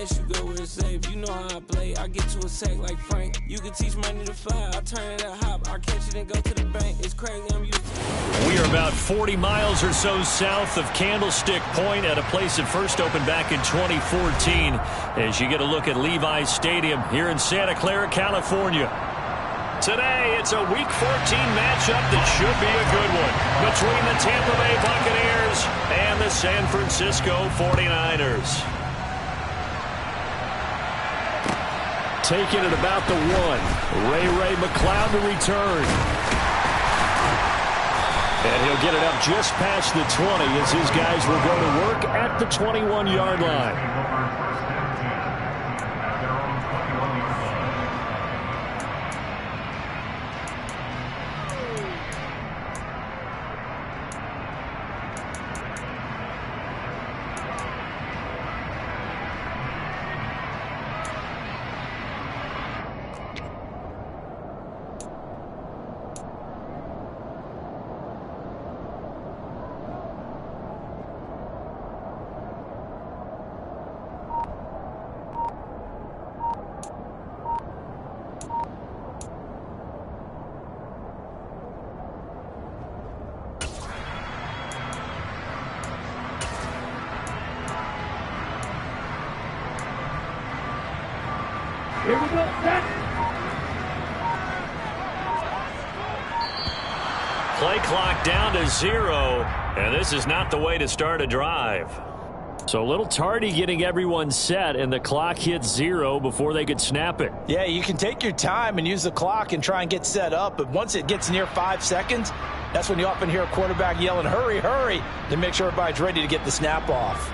best, you go where it's safe. You know how I play, I get to a sack like Frank. You can teach money to fly, I turn it up hop. I catch it and go to the bank. It's crazy, I'm used to. We are about 40 miles or so south of Candlestick Point at a place that first opened back in 2014 as you get a look at Levi's Stadium here in Santa Clara, California. Today, it's a Week 14 matchup that should be a good one between the Tampa Bay Buccaneers and the San Francisco 49ers. Taking it about the 1. Ray McCloud to return. And he'll get it up just past the 20 as his guys will go to work at the 21-yard line. Here we go, set. Play clock down to 0, and this is not the way to start a drive. So a little tardy getting everyone set, and the clock hits 0 before they could snap it. Yeah, you can take your time and use the clock and try and get set up, but once it gets near 5 seconds, that's when you often hear a quarterback yelling, hurry, hurry, to make sure everybody's ready to get the snap off.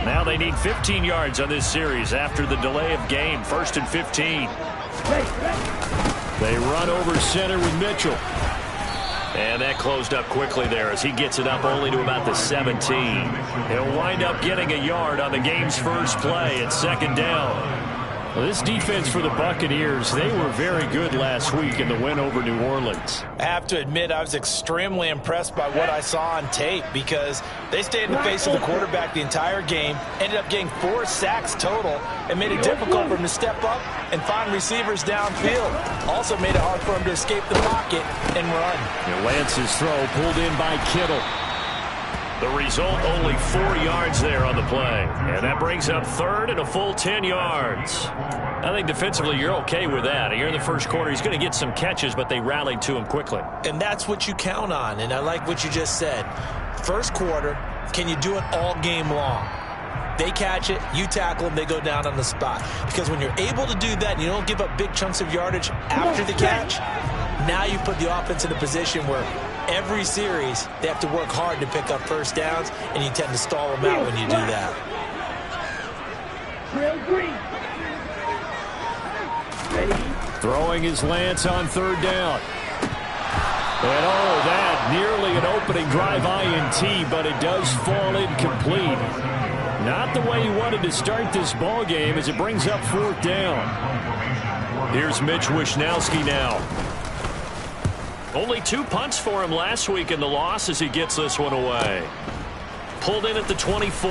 Now they need 15 yards on this series after the delay of game. 1st and 15. They run over center with Mitchell. And that closed up quickly there as he gets it up only to about the 17. He'll wind up getting a yard on the game's first play at 2nd down. Well, this defense for the Buccaneers, they were very good last week in the win over New Orleans. I have to admit, I was extremely impressed by what I saw on tape because they stayed in the face of the quarterback the entire game, ended up getting 4 sacks total, and made it difficult for him to step up and find receivers downfield. Also made it hard for him to escape the pocket and run. And Lance's throw pulled in by Kittle. The result, only 4 yards there on the play. And that brings up 3rd and a full 10 yards. I think defensively you're okay with that. Here in the first quarter, he's going to get some catches, but they rallied to him quickly. And that's what you count on, and I like what you just said. First quarter, can you do it all game long? They catch it, you tackle them, they go down on the spot. Because when you're able to do that and you don't give up big chunks of yardage after the catch, now you put the offense in a position where every series they have to work hard to pick up first downs, and you tend to stall them out when you do that. Throwing his Lance on 3rd down. And oh, that nearly an opening drive INT, but it does fall incomplete. Not the way he wanted to start this ball game as it brings up 4th down. Here's Mitch Wishnowski now. Only 2 punts for him last week in the loss as he gets this one away. Pulled in at the 24.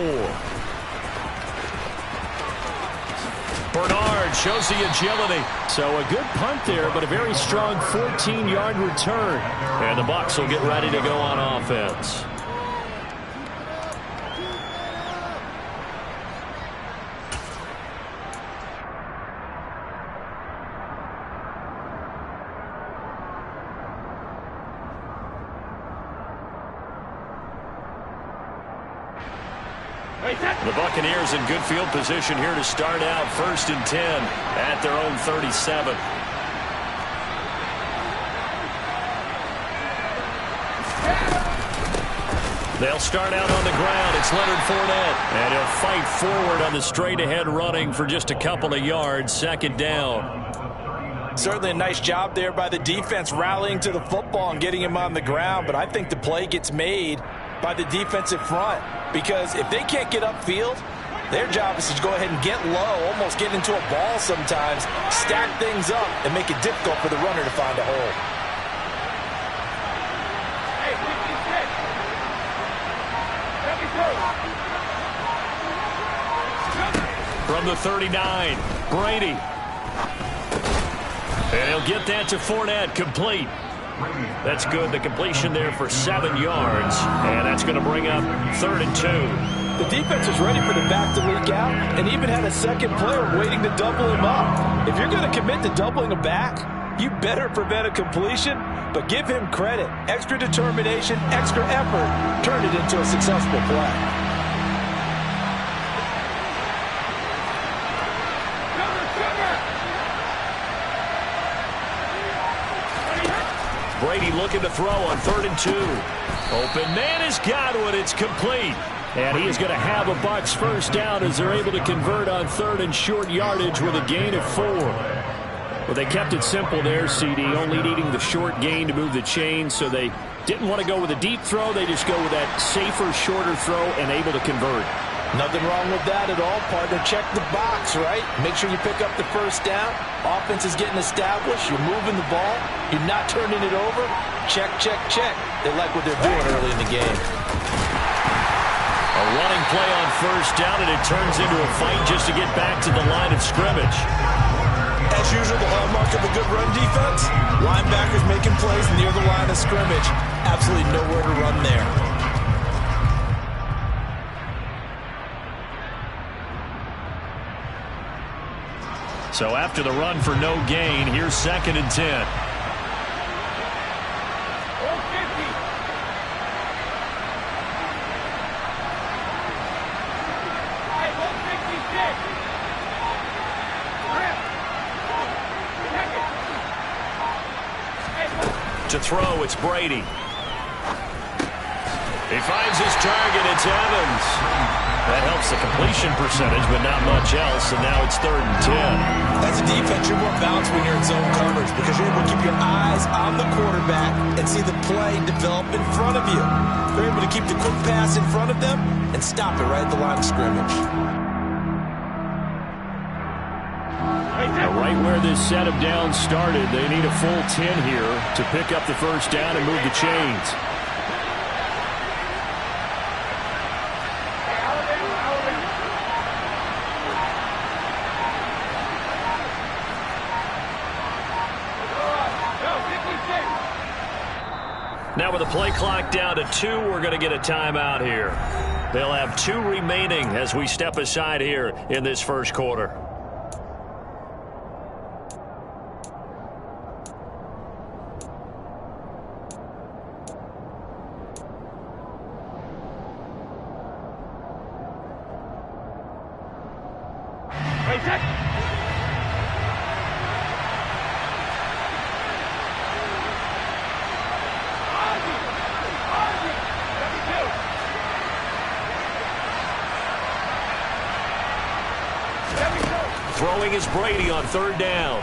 Bernard shows the agility. So a good punt there, but a very strong 14-yard return. And the Bucs will get ready to go on offense. The Buccaneers in good field position here to start out 1st and 10 at their own 37. They'll start out on the ground. It's Leonard Fournette. And he'll fight forward on the straight-ahead running for just a couple of yards. 2nd down. Certainly a nice job there by the defense rallying to the football and getting him on the ground. But I think the play gets made by the defensive front. Because if they can't get upfield, their job is to go ahead and get low, almost get into a ball sometimes, stack things up, and make it difficult for the runner to find a hole. from the 39. Brady. And he'll get that to Fournette, complete. That's good. The completion there for 7 yards. And that's going to bring up 3rd and 2. The defense was ready for the back to leak out and even had a second player waiting to double him up. If you're going to commit to doubling a back, you better prevent a completion, but give him credit. Extra determination, extra effort, turn it into a successful play. Brady looking to throw on 3rd and 2. Open man has got one. It's complete. And he is going to have a Bucs first down as they're able to convert on 3rd and short yardage with a gain of 4. Well, they kept it simple there, CD, only needing the short gain to move the chains, so they didn't want to go with a deep throw. They just go with that safer, shorter throw and able to convert. Nothing wrong with that at all, partner. Check the box, right? Make sure you pick up the first down. Offense is getting established. You're moving the ball. You're not turning it over. Check, check, check. They like what they're doing early in the game. A running play on first down, and it turns into a fight just to get back to the line of scrimmage. As usual, the hallmark of a good run defense, linebackers making plays near the line of scrimmage. Absolutely nowhere to run there. So after the run for no gain, here's 2nd and 10. To throw, it's Brady. He finds his target. It's Evans. That helps the completion percentage, but not much else, and now it's 3rd and 10. As a defense, you're more balanced when you're in zone coverage because you're able to keep your eyes on the quarterback and see the play develop in front of you. You're able to keep the quick pass in front of them and stop it right at the line of scrimmage. Right where this set of downs started, they need a full 10 here to pick up the first down and move the chains. Now with the play clock down to 2, we're going to get a timeout here. They'll have 2 remaining as we step aside here in this first quarter. Throwing is Brady on 3rd down.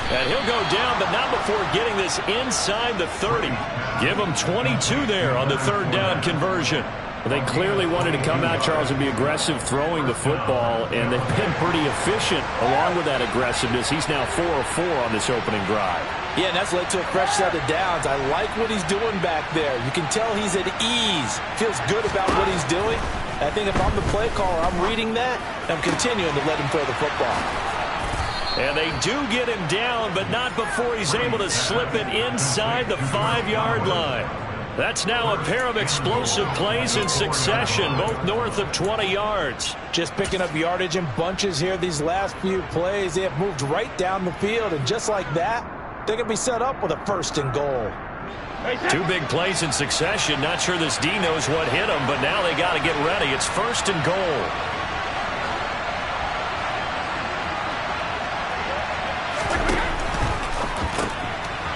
And he'll go down, but not before getting this inside the 30. Give him 22 there on the 3rd down conversion. They clearly wanted to come out, Charles, and be aggressive throwing the football, and they've been pretty efficient along with that aggressiveness. He's now 4 of 4 on this opening drive. Yeah, and that's led to a fresh set of downs. I like what he's doing back there. You can tell he's at ease. Feels good about what he's doing. I think if I'm the play caller, I'm reading that, and I'm continuing to let him throw the football. And they do get him down, but not before he's able to slip it inside the 5-yard line. That's now a pair of explosive plays in succession, both north of 20 yards. Just picking up yardage in bunches here these last few plays. They have moved right down the field, and just like that, they can be set up with a 1st and goal. 2 big plays in succession. Not sure this D knows what hit him, but now they got to get ready. It's 1st and goal.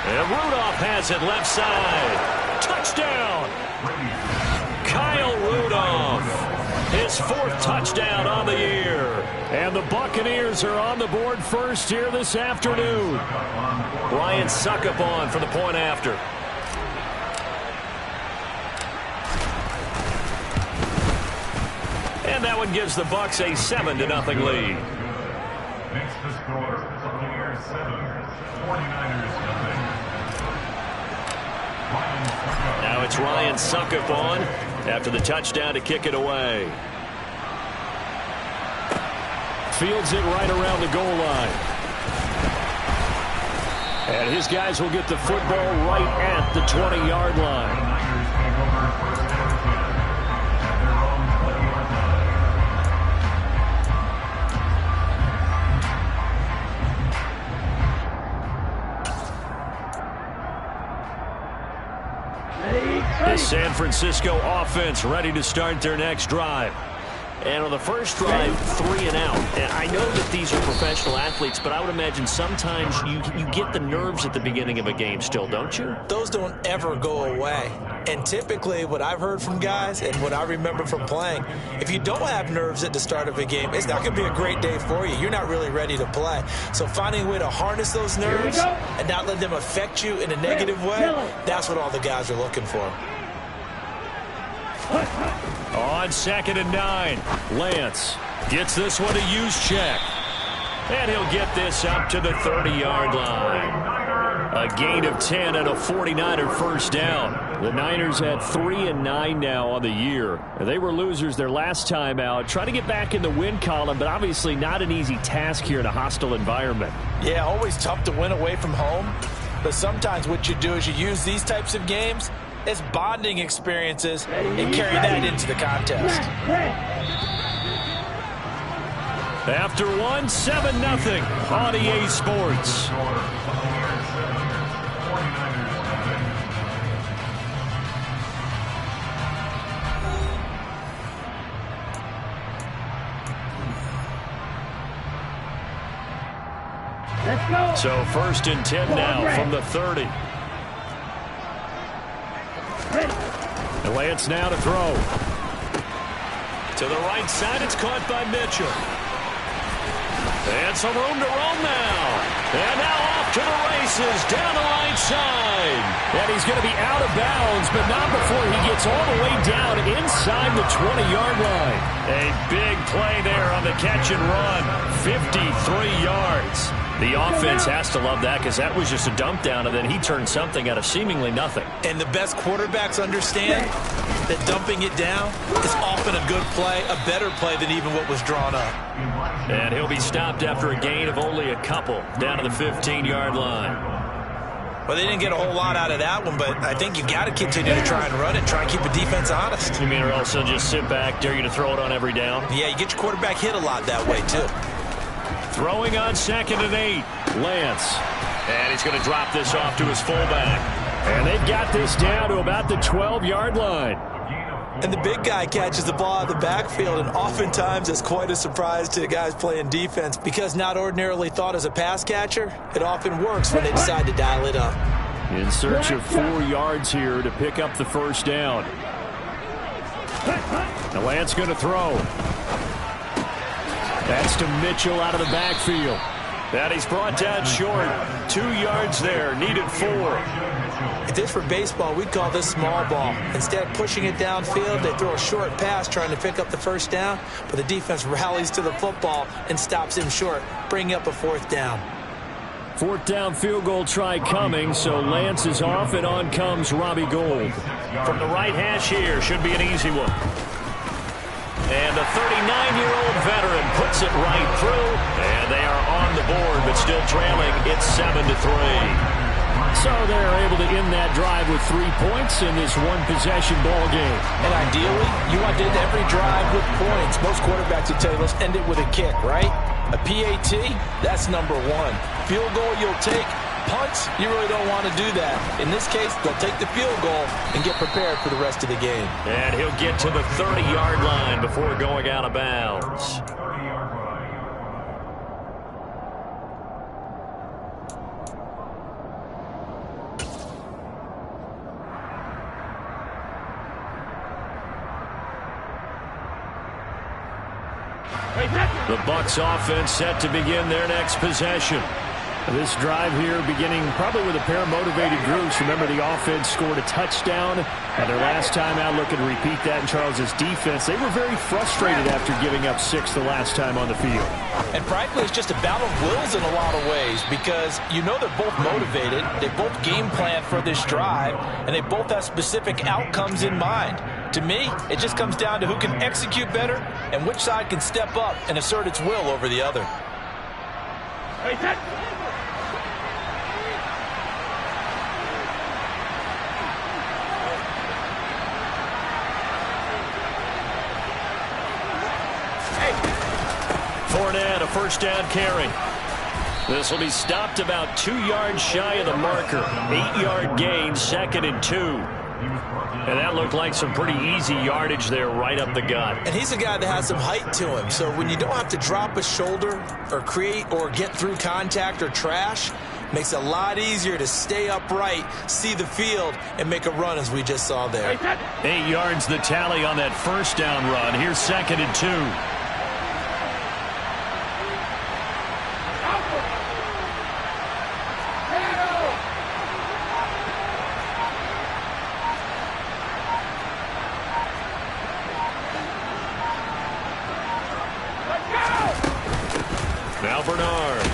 And Rudolph has it left side. Touchdown! Kyle Rudolph, his 4th touchdown on the year. And the Buccaneers are on the board first here this afternoon. Ryan Suckup on for the point after. And that one gives the Bucs a 7-0 lead. Next to score, Buccaneers 7, 49ers nothing. Now it's Ryan Suckup on after the touchdown to kick it away. fields it right around the goal line. And his guys will get the football right at the 20-yard line. The San Francisco offense ready to start their next drive. And on the first drive, 3 and out. And I know that these are professional athletes, but I would imagine sometimes you get the nerves at the beginning of a game still, don't you? Those don't ever go away. And typically what I've heard from guys and what I remember from playing, if you don't have nerves at the start of a game, it's not going to be a great day for you. You're not really ready to play. So finding a way to harness those nerves and not let them affect you in a negative way, that's what all the guys are looking for. On 2nd and 9, Lance gets this one to Juszczyk. And he'll get this up to the 30-yard line. A gain of 10 and a 49er first down. The Niners at 3-9 now on the year. They were losers their last time out. Trying to get back in the win column, but obviously not an easy task here in a hostile environment. Yeah, always tough to win away from home. But sometimes what you do is you use these types of games as bonding experiences and carry that into the contest. After one, 7-0 on EA Sports. So 1st and 10 now from the 30. And Lance now to throw. To the right side, it's caught by Mitchell. And some room to roam now. And now off to the races, down the right side. And he's going to be out of bounds, but not before he gets all the way down inside the 20-yard line. A big play there on the catch and run. 53 yards. The offense has to love that because that was just a dump down, and then he turned something out of seemingly nothing. And the best quarterbacks understand that dumping it down is often a good play, a better play than even what was drawn up. And he'll be stopped after a gain of only a couple down to the 15-yard line. Well, they didn't get a whole lot out of that one, but I think you got to continue to try and run it, try and keep the defense honest. You mean or else they'll just sit back, dare you to throw it on every down? Yeah, you get your quarterback hit a lot that way, too. Throwing on 2nd and 8, Lance. And he's going to drop this off to his fullback. And they've got this down to about the 12-yard line. And the big guy catches the ball out of the backfield, and oftentimes it's quite a surprise to the guys playing defense because not ordinarily thought as a pass catcher, it often works when they decide to dial it up. In search of 4 yards here to pick up the first down. Now Lance going to throw. That's to Mitchell out of the backfield. That he's brought down short. 2 yards there, needed 4. If this were baseball, we'd call this small ball. Instead of pushing it downfield, they throw a short pass trying to pick up the first down, but the defense rallies to the football and stops him short, bringing up a 4th down. 4th down field goal try coming, so Lance is off, and on comes Robbie Gould. From the right hash here, should be an easy one. And the 39-year-old veteran puts it right through, and they are on the board, but still trailing. It's 7-3. So they're able to end that drive with 3 points in this one-possession ball game. And ideally, you want to end every drive with points. Most quarterbacks would tell you, let's end it with a kick, right? A PAT, that's number 1. Field goal you'll take. Punts, you really don't want to do that. In this case, they'll take the field goal and get prepared for the rest of the game. And he'll get to the 30-yard line before going out of bounds. The Bucs offense set to begin their next possession. This drive here beginning probably with a pair of motivated groups. Remember, the offense scored a touchdown. And their last time out, looking to repeat that in Charles's defense. They were very frustrated after giving up 6 the last time on the field. And frankly, it's just a battle of wills in a lot of ways because you know they're both motivated. They both game plan for this drive, and they both have specific outcomes in mind. To me, it just comes down to who can execute better and which side can step up and assert its will over the other. Fournette, a first down carry. This will be stopped about 2 yards shy of the marker. 8-yard gain, 2nd and 2. And that looked like some pretty easy yardage there right up the gut. And he's a guy that has some height to him. So when you don't have to drop a shoulder or create or get through contact or trash, makes it a lot easier to stay upright, see the field, and make a run as we just saw there. 8 yards the tally on that first down run. Here's 2nd and 2. Now Bernard.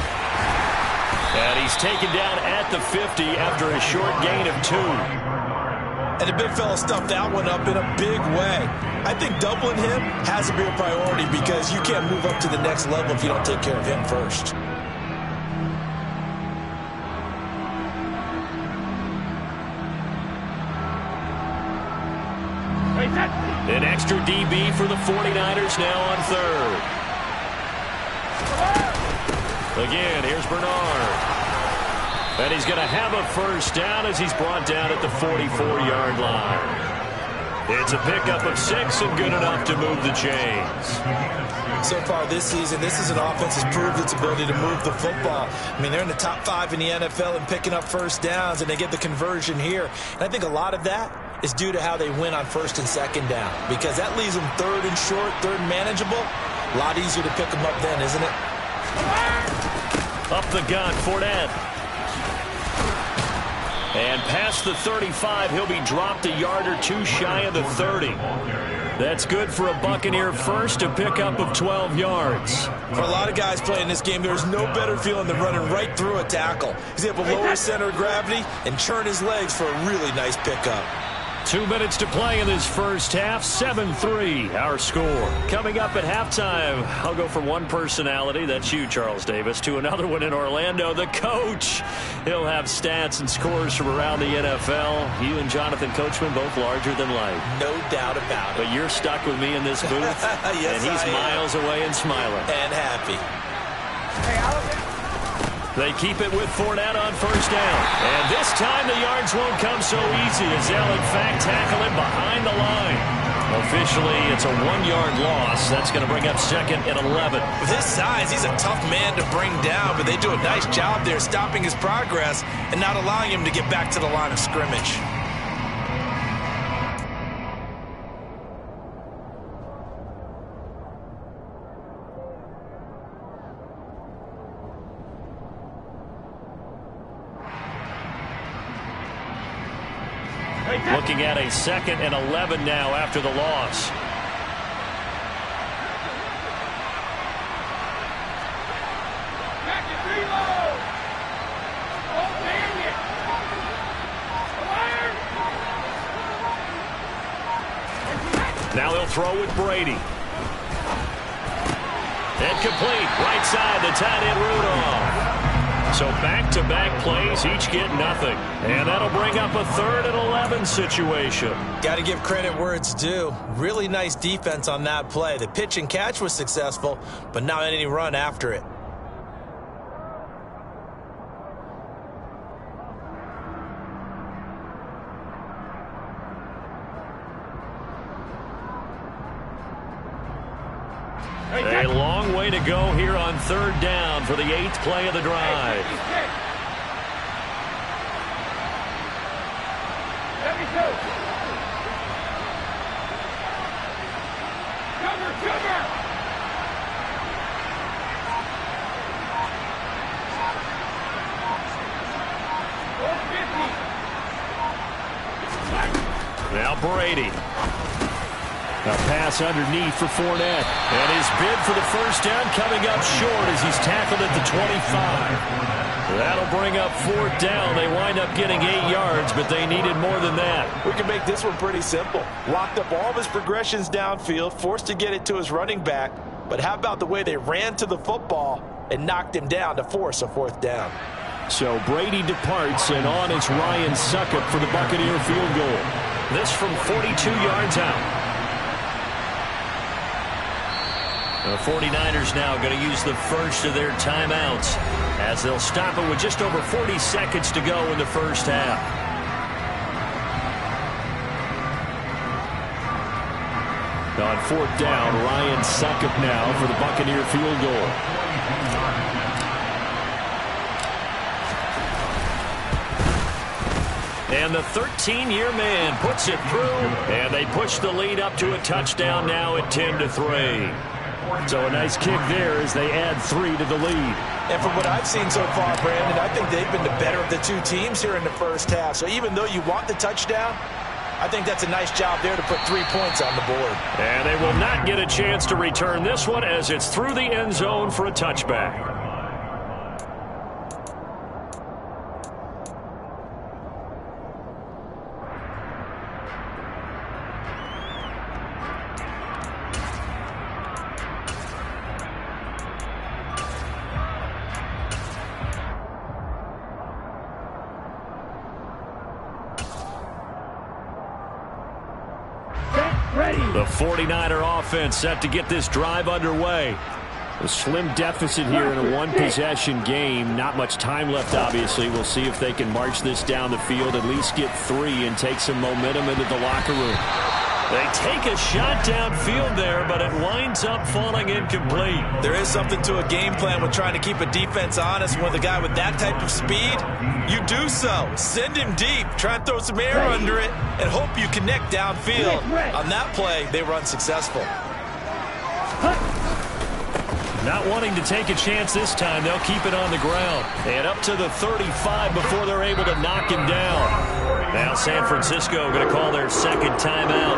And he's taken down at the 50 after a short gain of 2. And the big fella stuffed that one up in a big way. I think doubling him has to be a priority because you can't move up to the next level if you don't take care of him first. An extra DB for the 49ers now on 3rd. Again, here's Bernard. And he's going to have a first down as he's brought down at the 44-yard line. It's a pickup of 6 and good enough to move the chains. So far this season, this is an offense that's proved its ability to move the football. I mean, they're in the top 5 in the NFL in picking up first downs, and they get the conversion here. And I think a lot of that is due to how they win on 1st and 2nd down, because that leaves them 3rd and short, 3rd and manageable. A lot easier to pick them up then, isn't it? Up the gun, Fournette. And past the 35, he'll be dropped a yard or 2 shy of the 30. That's good for a Buccaneer first, a pickup of 12 yards. For a lot of guys playing this game, there's no better feeling than running right through a tackle. He's able to lower his center of gravity and churn his legs for a really nice pickup. 2 minutes to play in this first half. 7-3, our score. Coming up at halftime, I'll go from one personality, that's you, Charles Davis, to another one in Orlando, the coach. He'll have stats and scores from around the NFL. You and Jonathan Coachman, both larger than life. No doubt about it. But you're stuck with me in this booth, yes, and he's miles away and smiling. And happy. They keep it with Fournette on first down. And this time the yards won't come so easy as they'll, in fact, tackle him behind the line. Officially, it's a 1-yard loss. That's going to bring up 2nd and 11. With his size, he's a tough man to bring down, but they do a nice job there stopping his progress and not allowing him to get back to the line of scrimmage. Looking at a 2nd and 11 now after the loss. Now they'll throw with Brady. Incomplete. Right side, the tight end Rudolph. So back-to-back plays, each get nothing. And that'll bring up a 3rd and 11 situation. Got to give credit where it's due. Really nice defense on that play. The pitch and catch was successful, but not any run after it. A long way to go here on 3rd down for the 8th play of the drive. Now Brady. A pass underneath for Fournette. And his bid for the first down coming up short as he's tackled at the 25. That'll bring up 4th down. They wind up getting 8 yards, but they needed more than that. We can make this one pretty simple. Locked up all of his progressions downfield, forced to get it to his running back. But how about the way they ran to the football and knocked him down to force a 4th down? So Brady departs, and on is Ryan Suckup for the Buccaneer field goal. This from 42 yards out. The 49ers now going to use the first of their timeouts as they'll stop it with just over 40 seconds to go in the first half. On 4th down, Ryan Suckup now for the Buccaneer field goal. And the 13-year man puts it through, and they push the lead up to a touchdown now at 10-3. So a nice kick there as they add 3 to the lead. And from what I've seen so far, Brandon, I think they've been the better of the two teams here in the first half. So even though you want the touchdown, I think that's a nice job there to put 3 points on the board. And they will not get a chance to return this one as it's through the end zone for a touchback. The 49er offense set to get this drive underway. A slim deficit here in a one-possession game. Not much time left, obviously. We'll see if they can march this down the field, at least get 3 and take some momentum into the locker room. They take a shot downfield there, but it winds up falling incomplete. There is something to a game plan with trying to keep a defense honest. With a guy with that type of speed, you do so. Send him deep, try and throw some air under it, and hope you connect downfield. On that play, they were unsuccessful. Not wanting to take a chance this time, they'll keep it on the ground. And up to the 35 before they're able to knock him down. Now San Francisco going to call their second timeout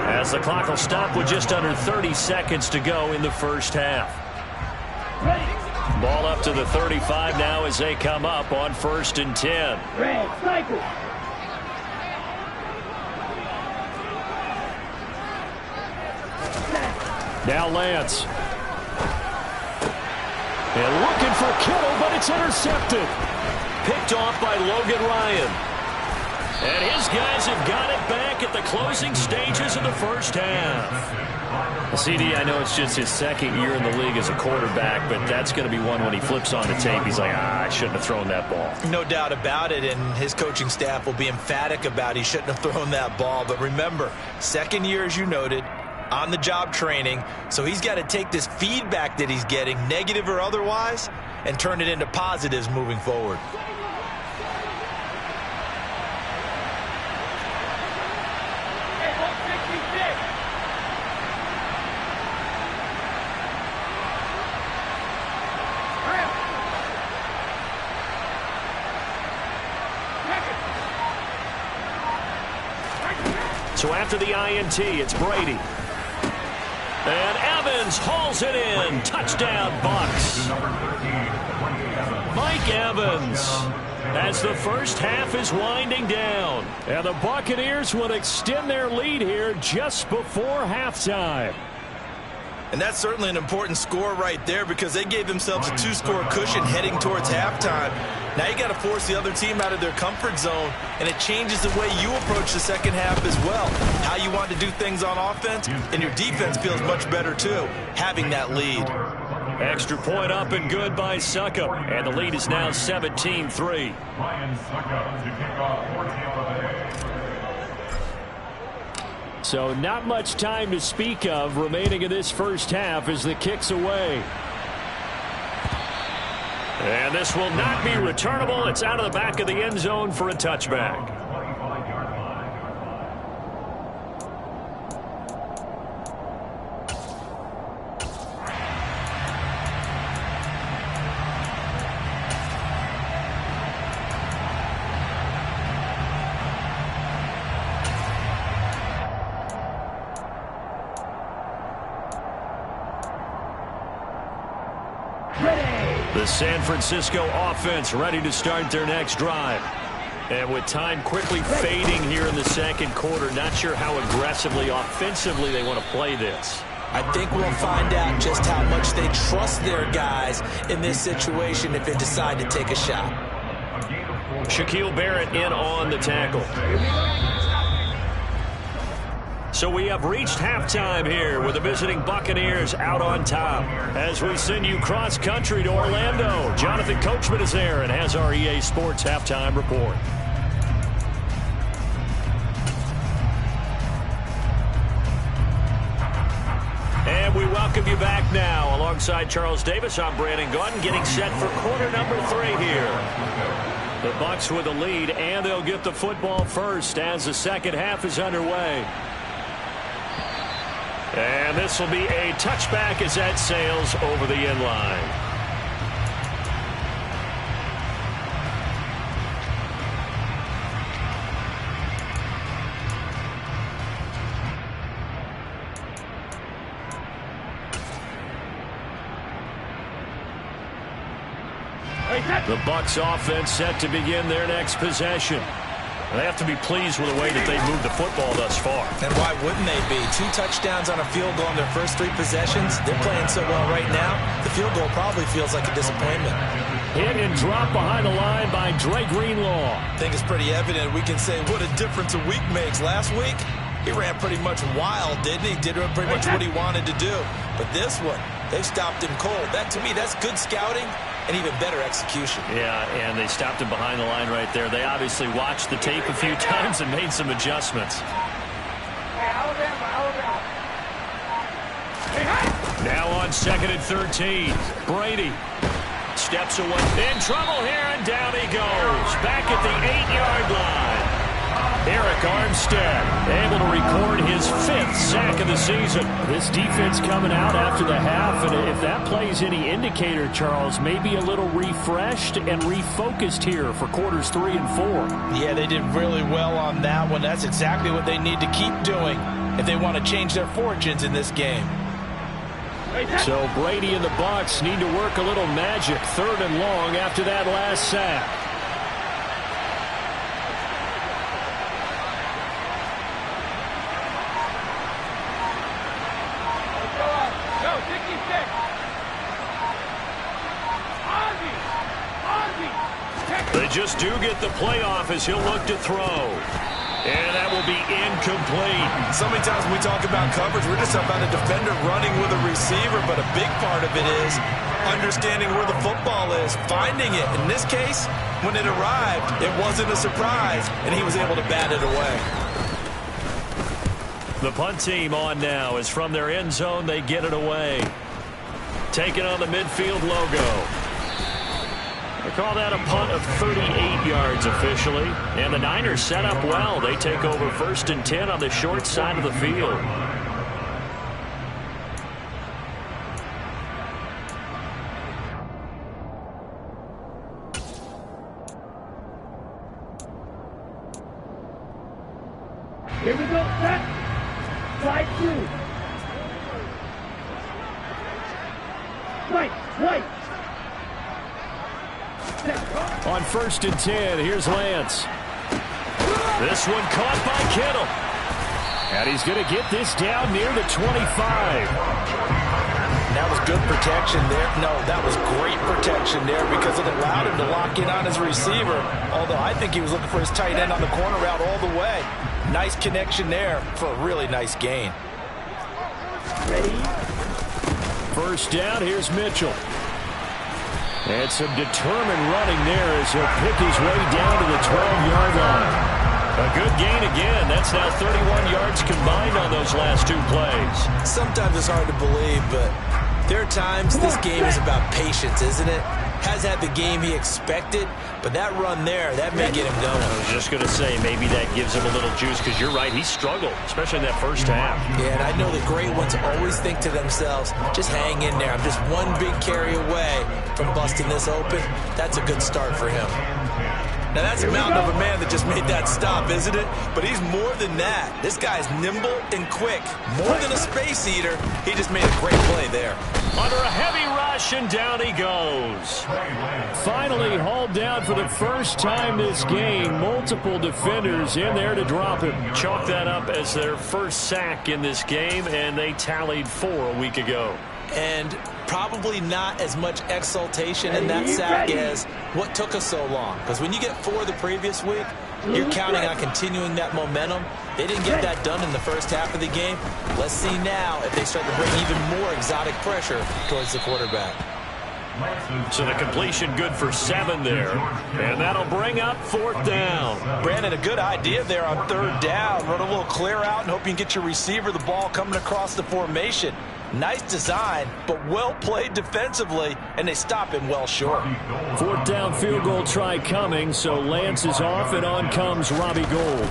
as the clock will stop with just under 30 seconds to go in the first half. Ball up to the 35 now as they come up on 1st and 10. Now Lance. And looking for Kittle, but it's intercepted. Picked off by Logan Ryan. And his guys have got it back at the closing stages of the first half. CD, I know it's just his second year in the league as a quarterback, but that's going to be one when he flips on the tape. He's like, I shouldn't have thrown that ball. No doubt about it, and his coaching staff will be emphatic about he shouldn't have thrown that ball. But remember, second year, as you noted, on-the-job training, so he's got to take this feedback that he's getting, negative or otherwise, and turn it into positives moving forward. So after the INT, it's Brady. And Evans hauls it in. Touchdown, Bucs. Mike Evans as the first half is winding down. And the Buccaneers will extend their lead here just before halftime. And that's certainly an important score right there because they gave themselves a 2-score cushion heading towards halftime. Now you got to force the other team out of their comfort zone, and it changes the way you approach the second half as well. How you want to do things on offense, and your defense feels much better too, having that lead. Extra point up and good by Suckup, and the lead is now 17-3. Ryan Suckup to kick off for Tampa Bay. So not much time to speak of remaining in this first half as the kick's away. And this will not be returnable. It's out of the back of the end zone for a touchback. The San Francisco offense ready to start their next drive. And with time quickly fading here in the second quarter, not sure how aggressively, offensively they want to play this. I think we'll find out just how much they trust their guys in this situation if they decide to take a shot. Shaquille Barrett in on the tackle. So we have reached halftime here with the visiting Buccaneers out on top. As we send you cross-country to Orlando, Jonathan Coachman is there and has our EA Sports halftime report. And we welcome you back now. Alongside Charles Davis, I'm Brandon Gaudin, getting set for quarter number 3 here. The Bucs with the lead, and they'll get the football first as the second half is underway. And this will be a touchback as that sails over the end line. The Bucs offense set to begin their next possession. They have to be pleased with the way that they moved the football thus far. And why wouldn't they be? 2 touchdowns on a field goal in their first 3 possessions. They're playing so well right now, the field goal probably feels like a disappointment. Hit and drop behind the line by Dre Greenlaw. I think it's pretty evident. We can say what a difference a week makes. Last week, he ran pretty much wild, didn't he? Did pretty much what he wanted to do. But this one, they stopped him cold. That, to me, that's good scouting and even better execution. Yeah, and they stopped him behind the line right there. They obviously watched the tape a few times and made some adjustments. Now on 2nd and 13. Brady steps away. In trouble here, and down he goes. Back at the 8-yard line. Eric Armstead able to record his 5th sack of the season. This defense coming out after the half, and if that plays any indicator, Charles, maybe a little refreshed and refocused here for quarters 3 and 4. Yeah, they did really well on that one. That's exactly what they need to keep doing if they want to change their fortunes in this game. So Brady and the Bucs need to work a little magic, 3rd and long after that last sack. They just do get the playoff as he'll look to throw. And that will be incomplete. So many times when we talk about coverage, we're just talking about a defender running with a receiver, but a big part of it is understanding where the football is, finding it. In this case, when it arrived, it wasn't a surprise, and he was able to bat it away. The punt team on now is from their end zone. They get it away. Taking on the midfield logo. They call that a punt of 38 yards officially. And the Niners set up well. They take over 1st and 10 on the short side of the field. Here we go, set. Slide 2. Right. On 1st and 10, here's Lance. This one caught by Kittle. And he's going to get this down near the 25. That was good protection there. No, that was great protection there because it allowed him to lock in on his receiver. Although I think he was looking for his tight end on the corner route all the way. Nice connection there for a really nice gain. Ready? 1st down, here's Mitchell. And some determined running there as he'll pick his way down to the 12-yard line. A good gain again. That's now 31 yards combined on those last 2 plays. Sometimes it's hard to believe, but there are times this game is about patience, isn't it? Has had the game he expected, but that run there, that may get him going. I was just going to say, maybe that gives him a little juice, because you're right, he struggled, especially in that first half. Yeah, and I know the great ones always think to themselves, just hang in there. I'm just one big carry away from busting this open. That's a good start for him. Now, that's a mountain of a man that just made that stop, isn't it? But he's more than that. This guy's nimble and quick. More than a space eater. He just made a great play there. Under a heavy rush, and down he goes. Finally hauled down for the first time this game. Multiple defenders in there to drop him. Chalk that up as their first sack in this game, and they tallied 4 a week ago. And probably not as much exultation in that sack as what took us so long. Because when you get 4 the previous week, you're counting on continuing that momentum. They didn't get that done in the first half of the game. Let's see now if they start to bring even more exotic pressure towards the quarterback. So the completion good for 7 there. And that'll bring up 4th down. Brandon, a good idea there on 3rd down. Run a little clear out and hope you can get your receiver the ball coming across the formation. Nice design, but well played defensively, and they stop him well short. 4th down field goal try coming, so Lance is off, and on comes Robbie Gould.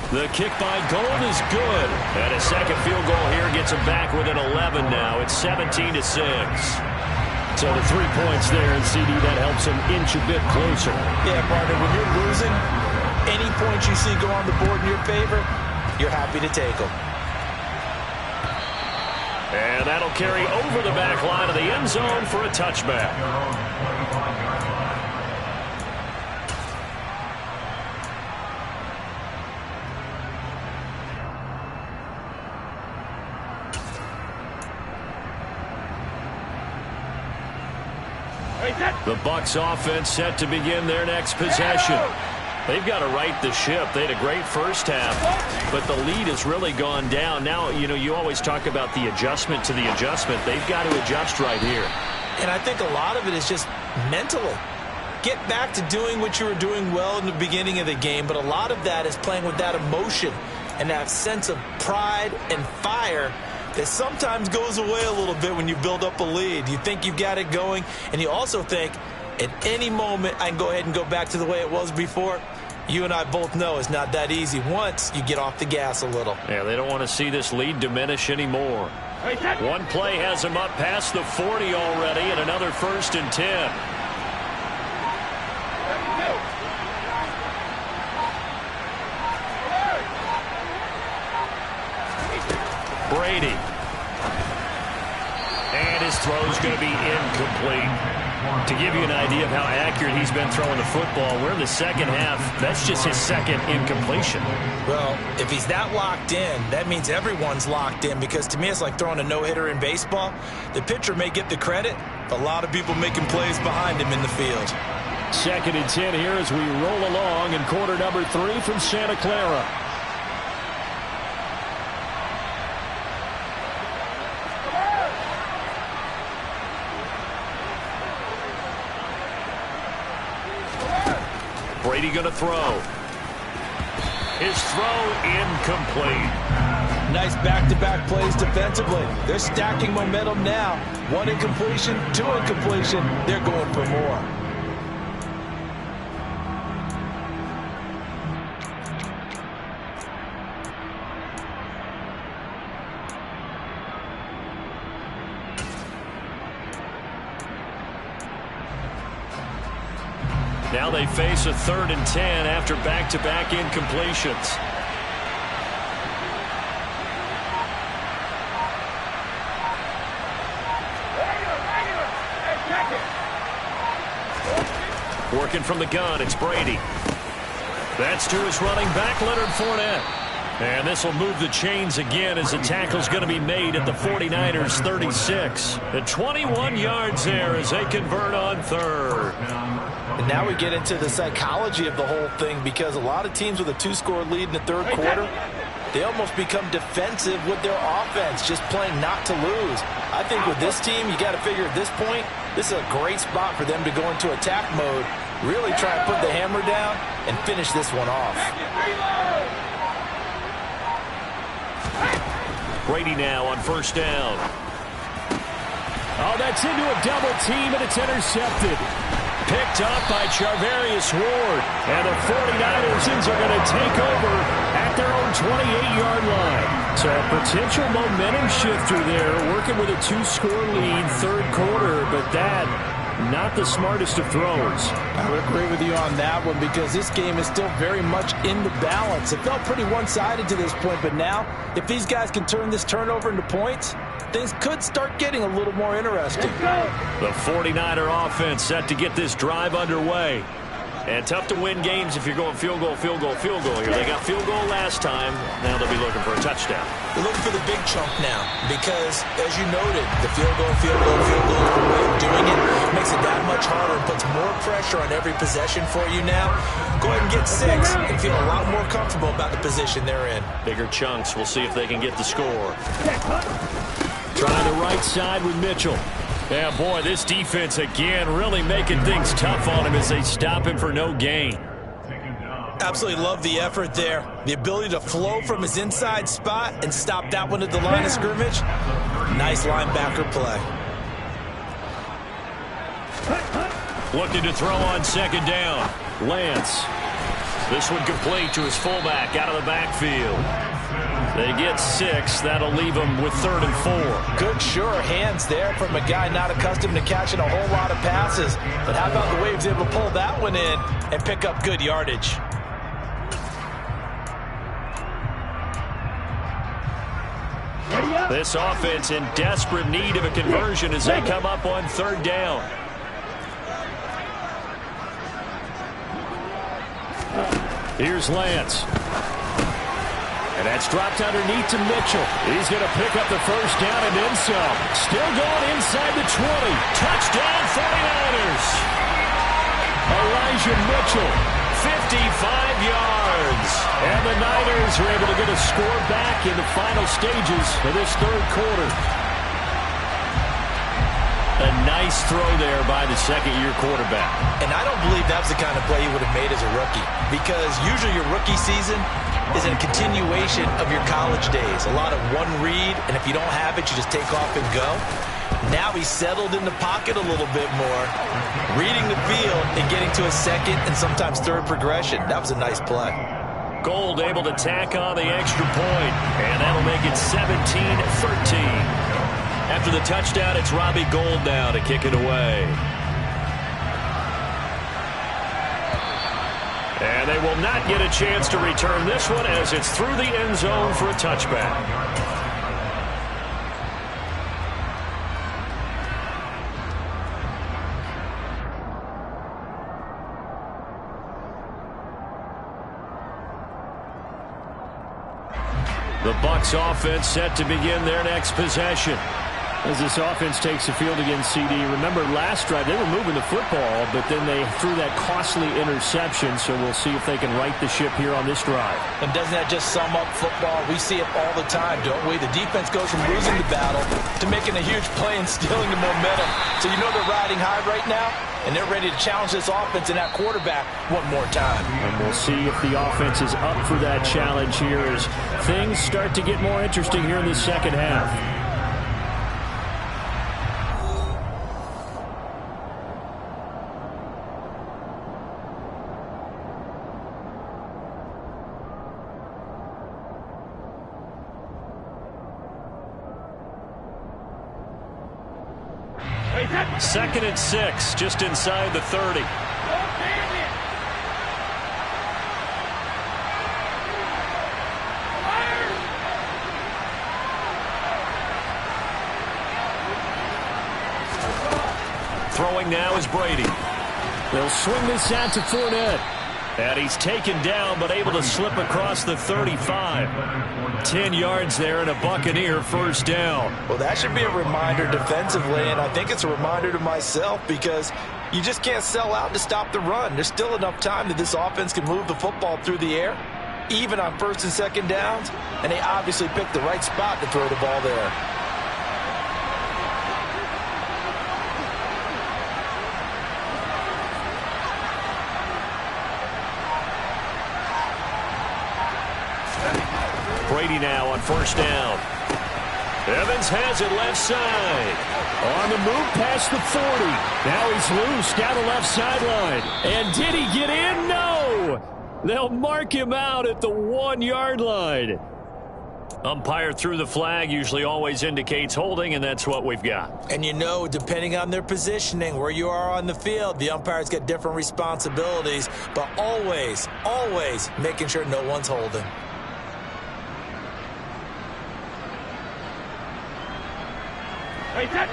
The kick by Gould is good. And a second field goal here gets him back within 11 now. It's 17-6. So the 3 points there, and CD, that helps him inch a bit closer. Yeah, partner, when you're losing, any points you see go on the board in your favor, you're happy to take them. And that'll carry over the back line of the end zone for a touchback. The Bucs offense set to begin their next possession. They've got to right the ship. They had a great first half, but the lead has really gone down. Now, you always talk about the adjustment to the adjustment. They've got to adjust right here. And I think a lot of it is just mentally. Get back to doing what you were doing well in the beginning of the game, but a lot of that is playing with that emotion and that sense of pride and fire that sometimes goes away a little bit when you build up a lead. You think you've got it going, and you also think at any moment I can go ahead and go back to the way it was before. You and I both know it's not that easy once you get off the gas a little. Yeah, they don't want to see this lead diminish anymore. One play has them up past the 40 already, and another 1st and 10. Brady. And his throw's going to be incomplete. To give you an idea of how accurate he's been throwing the football, we're in the second half. That's just his 2nd incompletion. Well, if he's that locked in, that means everyone's locked in, because to me it's like throwing a no-hitter in baseball. The pitcher may get the credit, but a lot of people making plays behind him in the field. 2nd and 10 here as we roll along in quarter number 3 from Santa Clara. Brady going to throw. His throw incomplete. Nice back-to-back plays defensively. They're stacking momentum now. 1 incompletion, 2 incompletion. They're going for more. Now they face a 3rd and 10 after back-to-back incompletions. Working from the gun, it's Brady. That's to his running back, Leonard Fournette. And this will move the chains again as the tackle's going to be made at the 49ers 36. At 21 yards there as they convert on 3rd. And now we get into the psychology of the whole thing, because a lot of teams with a 2-score lead in the 3rd quarter, they almost become defensive with their offense, just playing not to lose. I think with this team, you got to figure at this point, this is a great spot for them to go into attack mode, really try and put the hammer down and finish this one off. Brady now on 1st down. Oh, that's into a double team, and it's intercepted. Picked up by Charvarius Ward. And the 49ers are going to take over at their own 28-yard line. So a potential momentum shifter there, working with a 2-score lead, 3rd quarter. But that not the smartest of throws. I would agree with you on that one because this game is still very much in the balance. It felt pretty one-sided to this point, but now if these guys can turn this turnover into points, things could start getting a little more interesting. The 49er offense set to get this drive underway. And tough to win games if you're going field goal, field goal, field goal here. They got field goal last time. Now they'll be looking for a touchdown. They're looking for the big chunk now because, as you noted, the field goal, field goal, field goal is the way of doing it. Makes it that much harder and puts more pressure on every possession for you now. Go ahead and get 6 and feel a lot more comfortable about the position they're in. Bigger chunks. We'll see if they can get the score. Trying the right side with Mitchell. Yeah, boy, this defense again really making things tough on him as they stop him for no gain. Absolutely love the effort there. The ability to flow from his inside spot and stop that one at the line of scrimmage. Nice linebacker play. Looking to throw on second down. Lance. This one complete to his fullback out of the backfield. They get 6. That'll leave them with 3rd and 4. Good, sure hands there from a guy not accustomed to catching a whole lot of passes. But how about the way he was able to pull that one in and pick up good yardage? This offense in desperate need of a conversion as they come up on 3rd down. Here's Lance. And that's dropped underneath to Mitchell. He's going to pick up the first down and then some. Still going inside the 20. Touchdown 49ers. Elijah Mitchell, 55 yards. And the Niners are able to get a score back in the final stages of this 3rd quarter. A nice throw there by the second-year quarterback. And I don't believe that's the kind of play he would have made as a rookie. Because usually your rookie season is a continuation of your college days. A lot of one read, and if you don't have it, you just take off and go. Now he's settled in the pocket a little bit more, reading the field and getting to a second and sometimes 3rd progression. That was a nice play. Gold able to tack on the extra point, and that'll make it 17-13. After the touchdown, it's Robbie Gould now to kick it away. And they will not get a chance to return this one as it's through the end zone for a touchback. The Bucs offense set to begin their next possession. As this offense takes the field against CD, remember last drive they were moving the football, but then they threw that costly interception, so we'll see if they can right the ship here on this drive. And doesn't that just sum up football? We see it all the time, don't we? The defense goes from losing the battle to making a huge play and stealing the momentum. So you know they're riding high right now, and they're ready to challenge this offense and that quarterback one more time. And we'll see if the offense is up for that challenge here as things start to get more interesting here in the second half. Second and 6, just inside the 30. Throwing now is Brady. They'll swing this out to Fournette. And he's taken down, but able to slip across the 35. 10 yards there and a Buccaneer first down. Well, that should be a reminder defensively, and I think it's a reminder to myself because you just can't sell out to stop the run. There's still enough time that this offense can move the football through the air, even on 1st and 2nd downs, and they obviously picked the right spot to throw the ball there. Brady now on first down. Evans has it left side. On the move past the 40. Now he's loose down the left sideline. And did he get in? No! They'll mark him out at the 1-yard line. Umpire threw the flag, usually always indicates holding, and that's what we've got. And you know, depending on their positioning, where you are on the field, the umpires get different responsibilities, but always, always making sure no one's holding.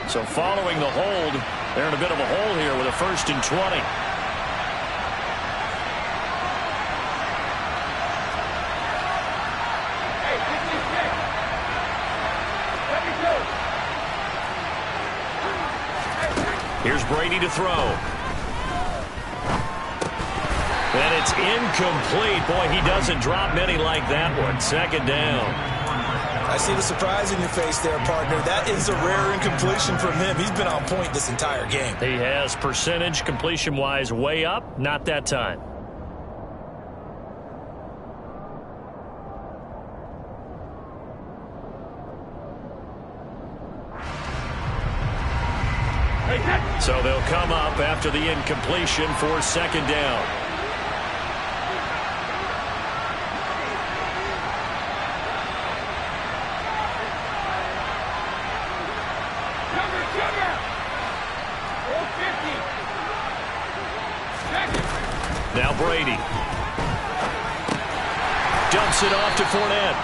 So following the hold, they're in a bit of a hole here with a 1st and 20. Here's Brady to throw. And it's incomplete. Boy, he doesn't drop many like that one. 2nd down. I see the surprise in your face there, partner. That is a rare incompletion from him. He's been on point this entire game. He has percentage completion-wise way up. Not that time. So they'll come up after the incompletion for 2nd down. Now Brady. Dumps it off to Fournette.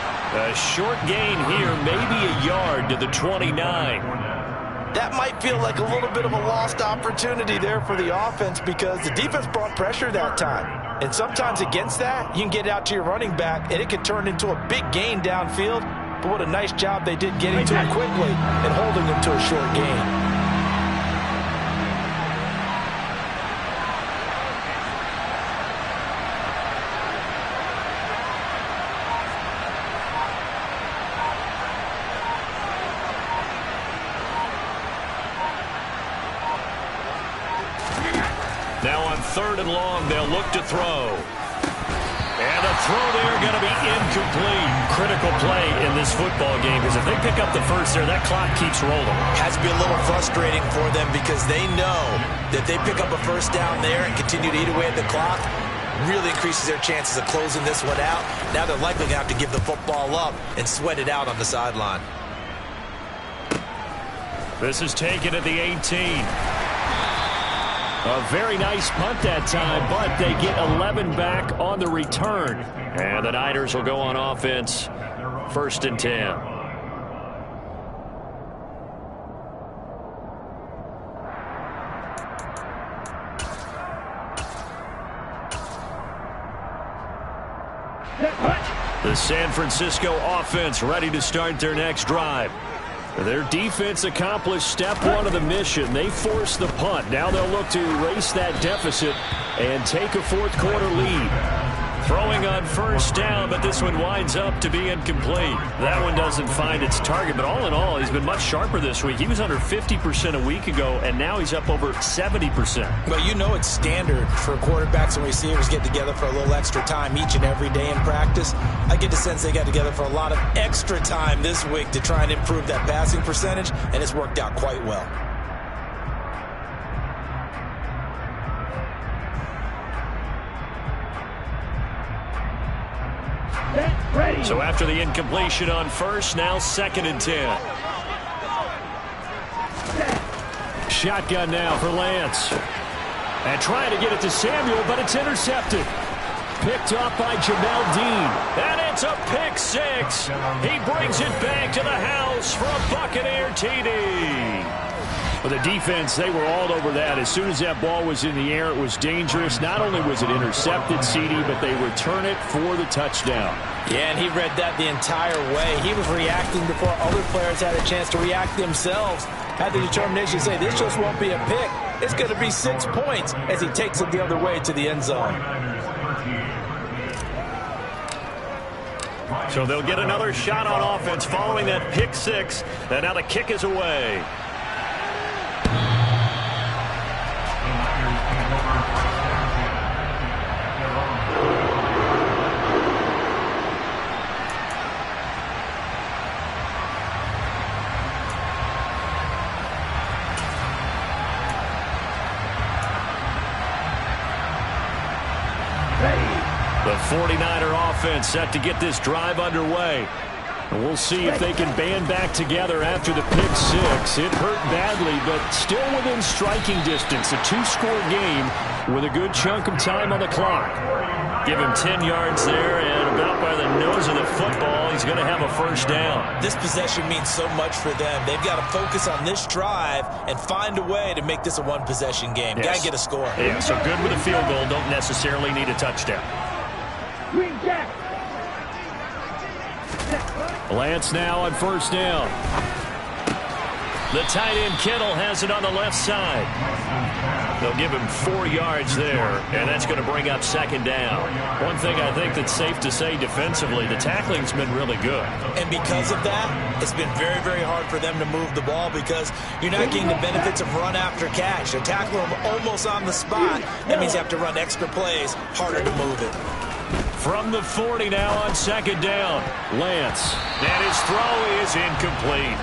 A short gain here, maybe a yard to the 29. That might feel like a little bit of a lost opportunity there for the offense because the defense brought pressure that time. And sometimes against that, you can get out to your running back, and it can turn into a big gain downfield. But what a nice job they did getting to it quickly and holding them to a short gain. Now on 3rd and long, they'll look to throw. And a throw there going to be incomplete. Critical play in this football game because if they pick up the first there, that clock keeps rolling. Has to be a little frustrating for them because they know that they pick up a 1st down there and continue to eat away at the clock, really increases their chances of closing this one out. Now they're likely going to have to give the football up and sweat it out on the sideline. This is taken at the 18. A very nice punt that time, but they get 11 back on the return. And the Niners will go on offense, 1st and 10. The San Francisco offense ready to start their next drive. Their defense accomplished step 1 of the mission. They forced the punt. Now they'll look to erase that deficit and take a 4th quarter lead. Throwing on 1st down, but this one winds up to be incomplete. That one doesn't find its target, but all in all, he's been much sharper this week. He was under 50% a week ago, and now he's up over 70%. Well, you know it's standard for quarterbacks and receivers get together for a little extra time each and every day in practice. I get the sense they got together for a lot of extra time this week to try and improve that passing percentage, and it's worked out quite well. So after the incompletion on 1st, now 2nd and 10. Shotgun now for Lance. And trying to get it to Samuel, but it's intercepted. Picked up by Jamel Dean. And it's a pick 6. He brings it back to the house for a Buccaneer TD. Well, the defense, they were all over that. As soon as that ball was in the air, it was dangerous. Not only was it intercepted, CD, but they return it for the touchdown. Yeah, and he read that the entire way. He was reacting before other players had a chance to react themselves. Had the determination to say, this just won't be a pick. It's going to be 6 points as he takes it the other way to the end zone. So they'll get another shot on offense following that pick 6. And now the kick is away. The 49er offense set to get this drive underway. And we'll see if they can band back together after the pick six. It hurt badly, but still within striking distance. A two-score game with a good chunk of time on the clock. Give him 10 yards there, and about by the nose of the football, he's going to have a first down. This possession means so much for them. They've got to focus on this drive and find a way to make this a one-possession game. Yes. Got to get a score. Yeah, so good with a field goal. Don't necessarily need a touchdown. Green jack. Lance now on first down. The tight end Kittle has it on the left side. They'll give him 4 yards there, and that's going to bring up second down. One thing I think that's safe to say defensively, the tackling's been really good. And because of that, it's been very, very hard for them to move the ball because you're not getting the benefits of run after catch. They're tackling them almost on the spot. That means you have to run extra plays, harder to move it. From the 40 now on second down. Lance. And his throw is incomplete.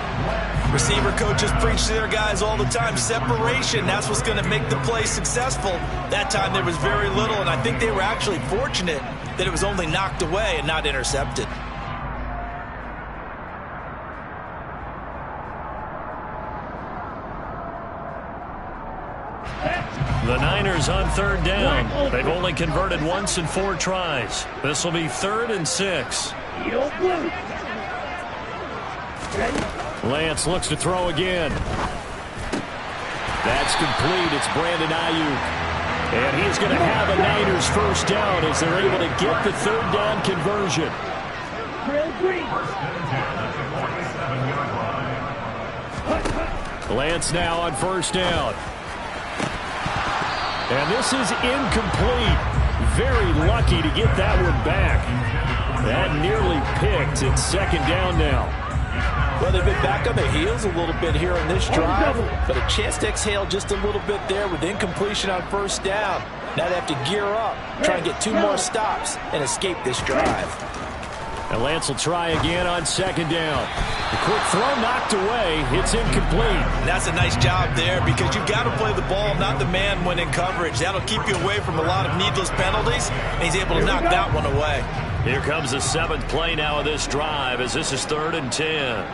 Receiver coaches preach to their guys all the time. Separation, that's what's going to make the play successful. That time there was very little, and I think they were actually fortunate that it was only knocked away and not intercepted. The Niners on third down. They've only converted once in 4 tries. This will be 3rd and 6. Lance looks to throw again. That's complete. It's Brandon Ayuk. And he's going to have a Niners first down as they're able to get the third down conversion. Lance now on first down. And this is incomplete. Very lucky to get that one back. That nearly picked. It's second down now. Well, they've been back on their heels a little bit here in this drive, but a chance to exhale just a little bit there with incompletion on first down. Now they have to gear up, try and get 2 more stops, and escape this drive. And Lance will try again on second down. The quick throw knocked away. It's incomplete. And that's a nice job there because you've got to play the ball, not the man when in coverage. That'll keep you away from a lot of needless penalties, and he's able to knock that one away. Here comes the 7th play now of this drive as this is 3rd and 10.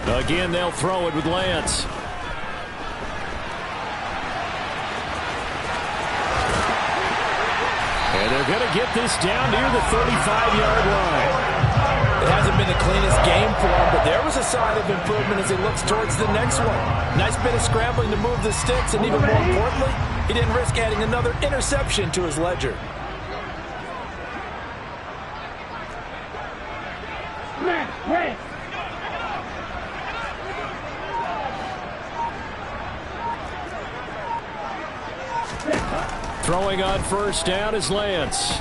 Again, they'll throw it with Lance. And they're going to get this down near the 35-yard line. It hasn't been the cleanest game for him, but there was a sign of improvement as he looks towards the next one. Nice bit of scrambling to move the sticks, and even more importantly, he didn't risk adding another interception to his ledger. Throwing on first down is Lance.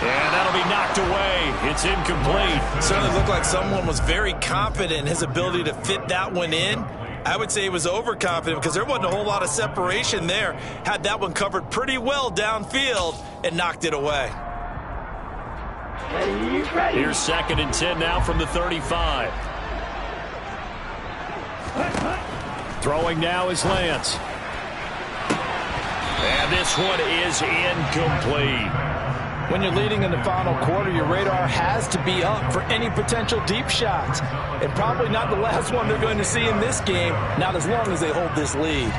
And that'll be knocked away. It's incomplete. Certainly looked like someone was very confident in his ability to fit that one in. I would say he was overconfident because there wasn't a whole lot of separation there. Had that one covered pretty well downfield and knocked it away. Here's 2nd and 10 now from the 35. Throwing now is Lance. And this one is incomplete. When you're leading in the final quarter, your radar has to be up for any potential deep shots. And probably not the last one they're going to see in this game, not as long as they hold this lead.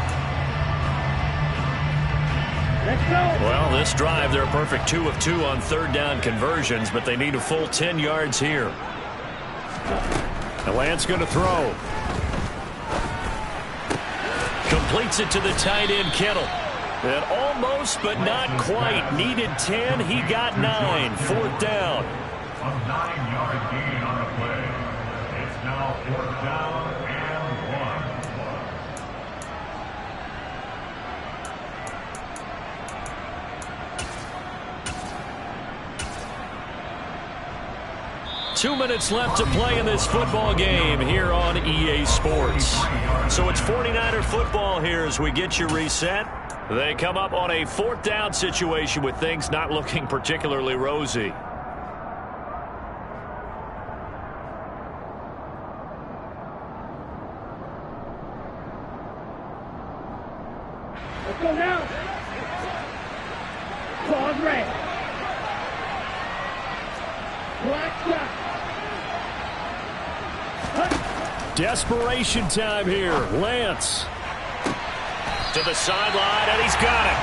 Well, this drive, they're a perfect 2 of 2 on 3rd down conversions, but they need a full 10 yards here. And Lance going to throw. Completes it to the tight end, Kittle. And almost, but not quite. Needed 10. He got 9. 4th down. A 9-yard gain on the play. It's now 4th down and 1. 2 minutes left to play in this football game here on EA Sports. So it's 49er football here as we get you reset. They come up on a 4th down situation with things not looking particularly rosy. Let's go now. Desperation time here. Lance. To the sideline, and he's got it.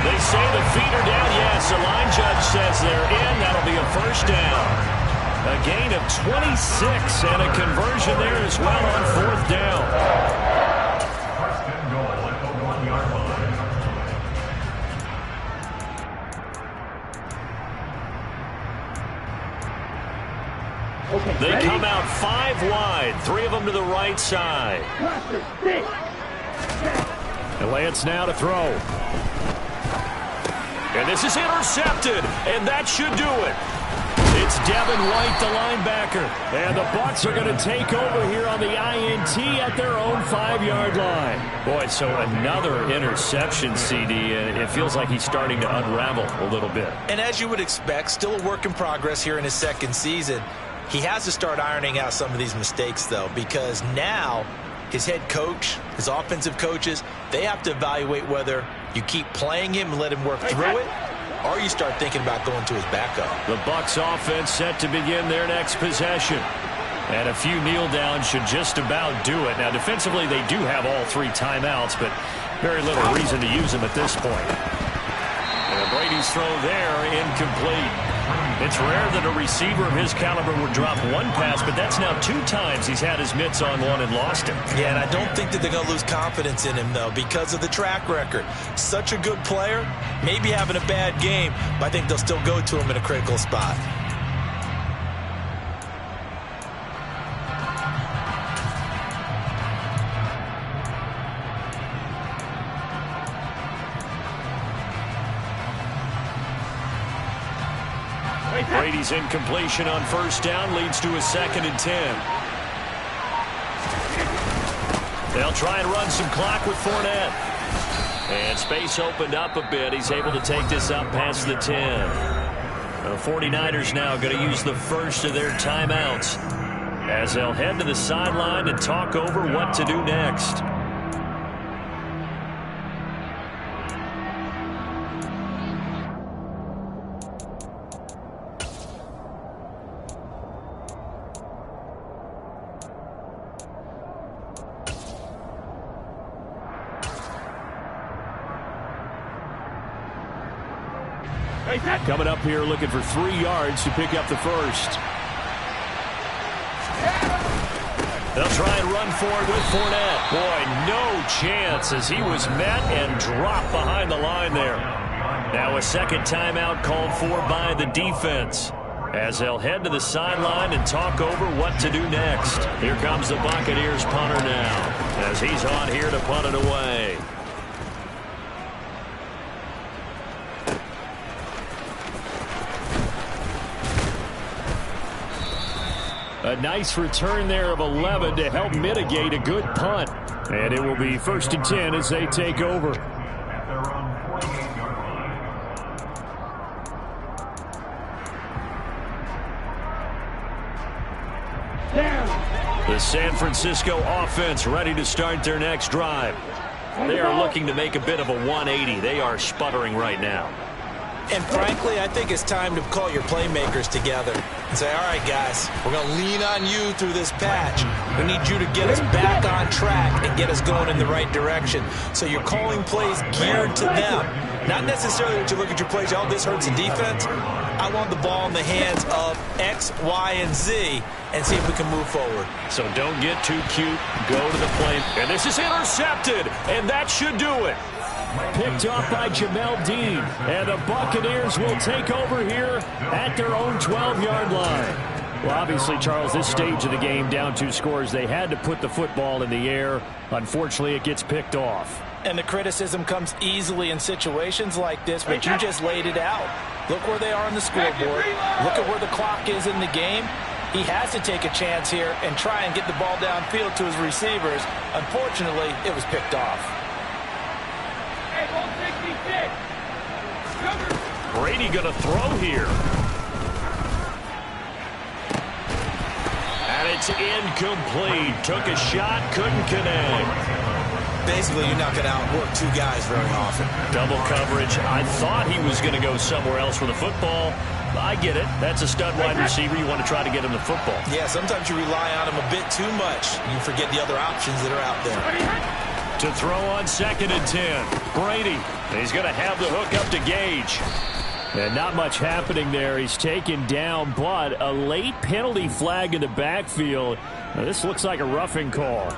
They say the feet are down. Yes, the line judge says they're in. That'll be a first down. A gain of 26 and a conversion there as well on fourth down. First and goal at the 1-yard line. They come out 5 wide, 3 of them to the right side. And Lance now to throw. And this is intercepted, and that should do it. It's Devin White, the linebacker. And the Bucs are going to take over here on the INT at their own 5-yard line. Boy, so another interception, CD, and it feels like he's starting to unravel a little bit. And as you would expect, still a work in progress here in his second season. He has to start ironing out some of these mistakes, though, because now his head coach, his offensive coaches, they have to evaluate whether you keep playing him and let him work through it, or you start thinking about going to his backup. The Bucs offense set to begin their next possession. And a few kneel downs should just about do it. Now, defensively, they do have all 3 timeouts, but very little reason to use them at this point. And Brady's throw there, incomplete. It's rare that a receiver of his caliber would drop 1 pass, but that's now 2 times he's had his mitts on one and lost him. Yeah, and I don't think that they're going to lose confidence in him, though, because of the track record. Such a good player, maybe having a bad game, but I think they'll still go to him in a critical spot. Brady's incompletion on first down leads to a 2nd and 10. They'll try and run some clock with Fournette. And space opened up a bit. He's able to take this up past the 10. The 49ers now going to use the first of their timeouts as they'll head to the sideline and talk over what to do next. Coming up here looking for 3 yards to pick up the first. They'll try and run for it with Fournette. Boy, no chance as he was met and dropped behind the line there. Now a 2nd timeout called for by the defense as they'll head to the sideline and talk over what to do next. Here comes the Buccaneers punter now as he's on here to punt it away. A nice return there of 11 to help mitigate a good punt. And it will be 1st and 10 as they take over. At their own 48-yard line. The San Francisco offense ready to start their next drive. They are looking to make a bit of a 180. They are sputtering right now. And frankly, I think it's time to call your playmakers together and say, all right, guys, we're going to lean on you through this patch. We need you to get us back on track and get us going in the right direction. So you're calling plays geared to them. Not necessarily that you look at your plays, oh, this hurts the defense. I want the ball in the hands of X, Y, and Z and see if we can move forward. So don't get too cute. Go to the play. And this is intercepted, and that should do it. Picked off by Jamel Dean. And the Buccaneers will take over here at their own 12-yard line. Well, obviously, Charles, this stage of the game, down 2 scores, they had to put the football in the air. Unfortunately, it gets picked off. And the criticism comes easily in situations like this, but you just laid it out. Look where they are on the scoreboard. Look at where the clock is in the game. He has to take a chance here and try and get the ball downfield to his receivers. Unfortunately, it was picked off. Brady going to throw here. And it's incomplete. Took a shot, couldn't connect. Basically, you're not going to outwork 2 guys very often. Double coverage. I thought he was going to go somewhere else with the football. I get it. That's a stud wide receiver. You want to try to get him the football. Yeah, sometimes you rely on him a bit too much. You forget the other options that are out there. To throw on 2nd and 10. Brady. He's going to have the hook up to Gage. And not much happening there. He's taken down, but a late penalty flag in the backfield. Now, this looks like a roughing call.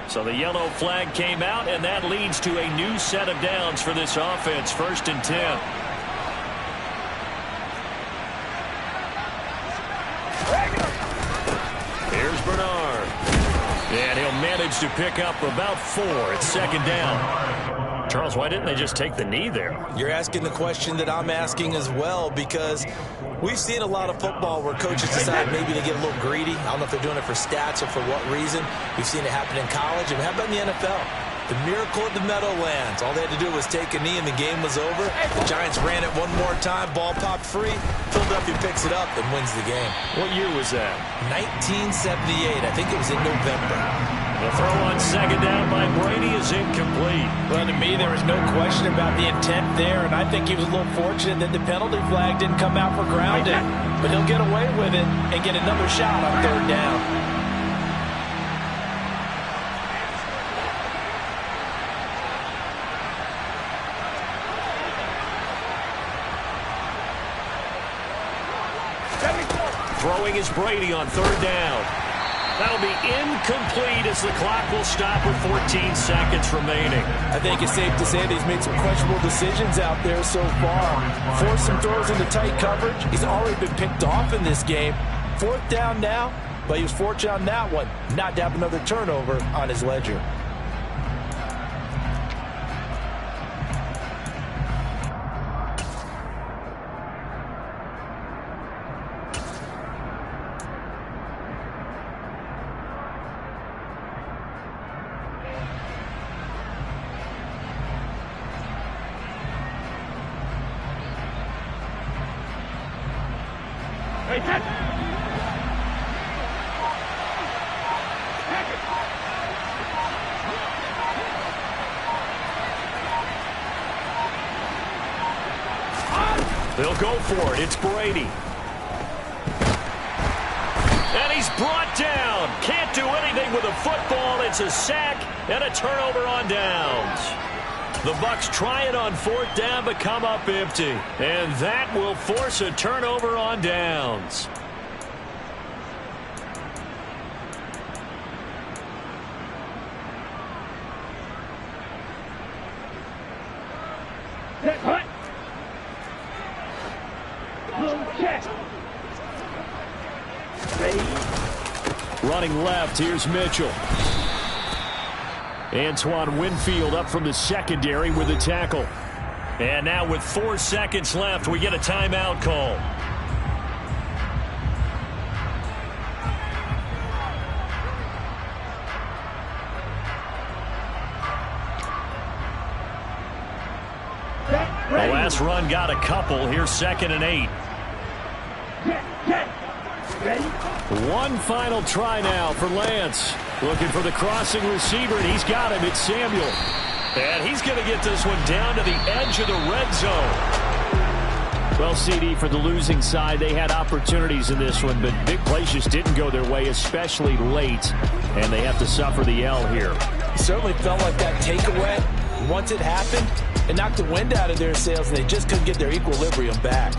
So the yellow flag came out, and that leads to a new set of downs for this offense. 1st and 10. Here's Bernard. And he'll manage to pick up about 4 at 2nd down. Charles, why didn't they just take the knee there? You're asking the question that I'm asking as well, because we've seen a lot of football where coaches decide maybe to get a little greedy. I don't know if they're doing it for stats or for what reason. We've seen it happen in college, and how about in the NFL? The miracle at the Meadowlands. All they had to do was take a knee and the game was over. The Giants ran it one more time. Ball popped free. Philadelphia picks it up and wins the game. What year was that? 1978. I think it was in November. The throw on 2nd down by Brady is incomplete. Well, to me, there was no question about the intent there, and I think he was a little fortunate that the penalty flag didn't come out for grounding. But he'll get away with it and get another shot on 3rd down. Throwing is Brady on 3rd down. That'll be incomplete as the clock will stop with 14 seconds remaining. I think it's safe to say that he's made some questionable decisions out there so far. Forced some throws into tight coverage. He's already been picked off in this game. 4th down now, but he was fortunate on that one not to have another turnover on his ledger. They'll go for it. It's Brady. And he's brought down. Can't do anything with a football. It's a sack and a turnover on downs. The Bucs try it on 4th down but come up empty. And that will force a turnover on downs. Running left, here's Mitchell. Antoine Winfield up from the secondary with a tackle. And now with 4 seconds left, we get a timeout call. The last run got a couple. Here's 2nd and 8. One final try now for Lance. Looking for the crossing receiver, and he's got him. It's Samuel. And he's going to get this one down to the edge of the red zone. Well, CD, for the losing side, they had opportunities in this one, but big plays just didn't go their way, especially late. And they have to suffer the L here. It certainly felt like that takeaway, once it happened, it knocked the wind out of their sails, and they just couldn't get their equilibrium back.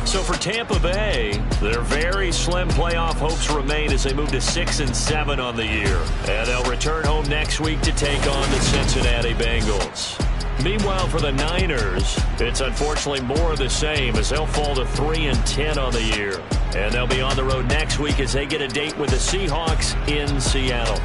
So for Tampa Bay, their very slim playoff hopes remain as they move to 6-7 on the year. And they'll return home next week to take on the Cincinnati Bengals. Meanwhile, for the Niners, it's unfortunately more of the same as they'll fall to 3-10 on the year. And they'll be on the road next week as they get a date with the Seahawks in Seattle.